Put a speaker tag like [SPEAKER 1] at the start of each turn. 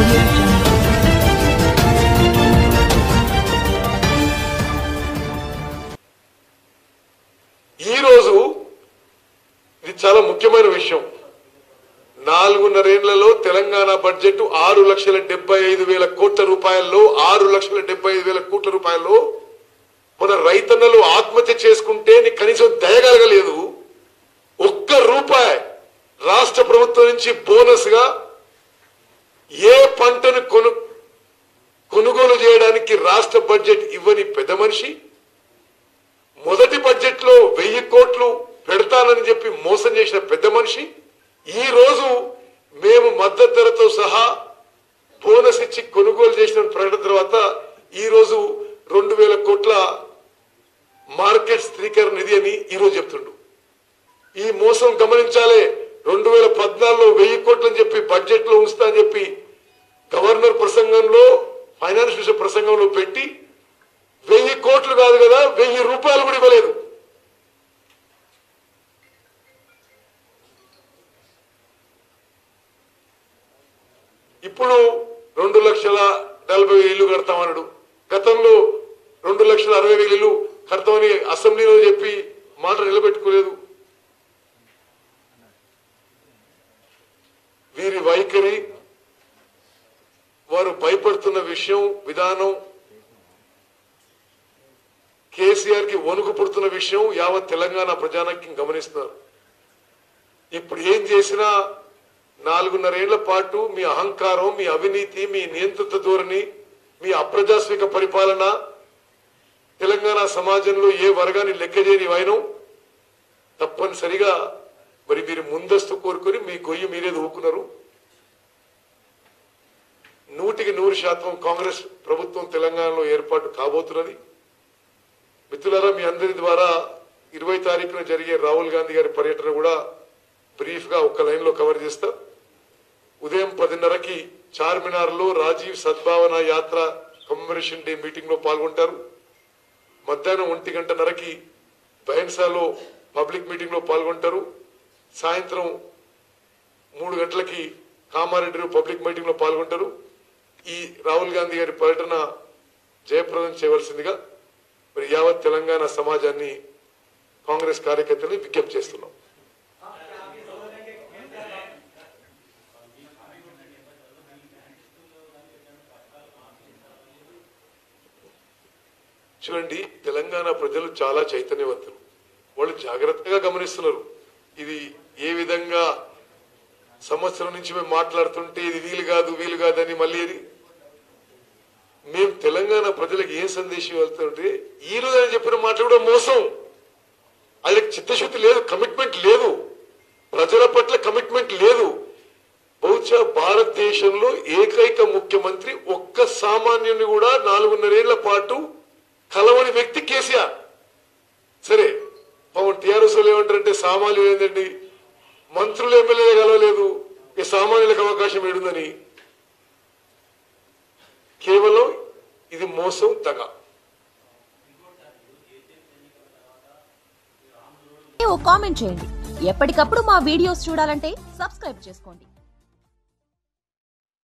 [SPEAKER 1] Audio Jungle.
[SPEAKER 2] ఈ రోజు ఇది చాలా ముఖ్యమైన విషయం. 4.5 ఏళ్లలో తెలంగాణ బడ్జెట్ 6,75,000 కోట్ల రూపాయల్లో 6,75,000 కోట్ల రూపాయల్లో మన రైతన్నలు ఆత్మహత్య చేసుకుంటే కనీసం దయగలగలేదు. ₹1 రాష్ట్ర ప్రభుత్వం నుంచి బోనస్ గా ఏ పంటను కొనుగోలు చేయడానికి రాష్ట్ర బడ్జెట్ ఇవ్వని పెద్ద మనిషి మొదటి బడ్జెట్ లో 1000 కోట్లు పెడతానని చెప్పి మోసం చేసిన పెద్ద మనిషి ఈ రోజు మేము మద్దతు ధరతో సహా బోనస్ ఇచ్చి కొనుగోలు చేసిన ప్రకటన తర్వాత ఈ రోజు 2,000 కోట్ల మార్కెట్ స్థిరీకరణ నిధి అని ఈ రోజు చెప్తుండు. ఈ మోసం గమనించాలి. 2014లో 1000 కోట్లు అని చెప్పి బడ్జెట్ లో ఉంచుతా అని చెప్పి గవర్నర్ ప్రసంగంలో ఫైనాన్స్ మినిస్టర్ ప్రసంగంలో పెట్టి 1000 కోట్లు కాదు కదా, 1000 రూపాయలు కూడా ఇవ్వలేదు. ఇప్పుడు 2,40,000 ఇల్లు కడతామన్నాడు. గతంలో 2,60,000 ఇల్లు కడతామని అసెంబ్లీలో చెప్పి మాట నిలబెట్టుకోలేదు. వీరి వైఖరి, వారు భయపడుతున్న విషయం, విధానం, కేసీఆర్ కి వణుకు పుడుతున్న విషయం యావత్ తెలంగాణ ప్రజానీకం గమనిస్తున్నారు. ఇప్పుడు ఏం చేసినా 4.5 ఏళ్ల పాటు మీ అహంకారం, మీ అవినీతి, మీ నియంత్రిత ధోరణి, మీ అప్రజాస్మిక పరిపాలన, తెలంగాణ సమాజంలో ఏ వర్గాన్ని లెక్క చేయని వైనం తప్పనిసరిగా మరి మీరు ముందస్తు కోరుకొని మీ గొయ్యి మీరే ఊకున్నారు. 100% కాంగ్రెస్ ప్రభుత్వం తెలంగాణలో ఏర్పాటు కాబోతున్నది. మిత్రులారా, మీ అందరి ద్వారా 20 తారీఖున జరిగే రాహుల్ గాంధీ గారి పర్యటన కూడా బ్రీఫ్ గా ఒక లైన్ లో కవర్ చేస్తా. ఉదయం 10:30కి చార్మినార్ లో రాజీవ్ సద్భావన యాత్ర కమెమరేషన్ డే మీటింగ్ లో పాల్గొంటారు. మధ్యాహ్నం 1:30కి బైన్సాలో పబ్లిక్ మీటింగ్ లో పాల్గొంటారు. సాయంత్రం 3 గంటలకి కామారెడ్డి పబ్లిక్ మీటింగ్ లో పాల్గొంటారు. ఈ రాహుల్ గాంధీ గారి పర్యటన జయప్రదం చేయవలసిందిగా మరి యావత్ తెలంగాణ సమాజాన్ని, కాంగ్రెస్ కార్యకర్తల్ని విజ్ఞప్తి చేస్తున్నాం. చూడండి, తెలంగాణ ప్రజలు చాలా చైతన్యవంతులు. వాళ్ళు జాగ్రత్తగా గమనిస్తున్నారు. ఇది ఏ విధంగా సంవత్సరం నుంచి మేము మాట్లాడుతుంటే ఇది వీలు కాదని మళ్ళీ అది మేము తెలంగాణ ప్రజలకు ఏం సందేశం వెళ్తుంటే ఈ రోజు అని చెప్పిన మాట కూడా మోసం. వాళ్ళకి చిత్తశుద్ధి లేదు, కమిట్మెంట్ లేదు, ప్రజల పట్ల కమిట్మెంట్ లేదు. బహుశా భారతదేశంలో ఏకైక ముఖ్యమంత్రి ఒక్క సామాన్యుని కూడా 4.5 ఏళ్ల పాటు కలవని వ్యక్తి కేసీఆర్. సరే, పాపం టీఆర్ఎస్ వాళ్ళు ఏమంటారంటే సామాన్యులు ఏంటండి, మంత్రులు ఎమ్మెల్యేలు కలవలేదు, ఈ సామాన్యులకు అవకాశం ఏడుందని. కేవలం ఇది మోసం, దగ.
[SPEAKER 1] కామెంట్ చేయండి. ఎప్పటికప్పుడు మా వీడియోస్ చూడాలంటే సబ్స్క్రైబ్ చేసుకోండి.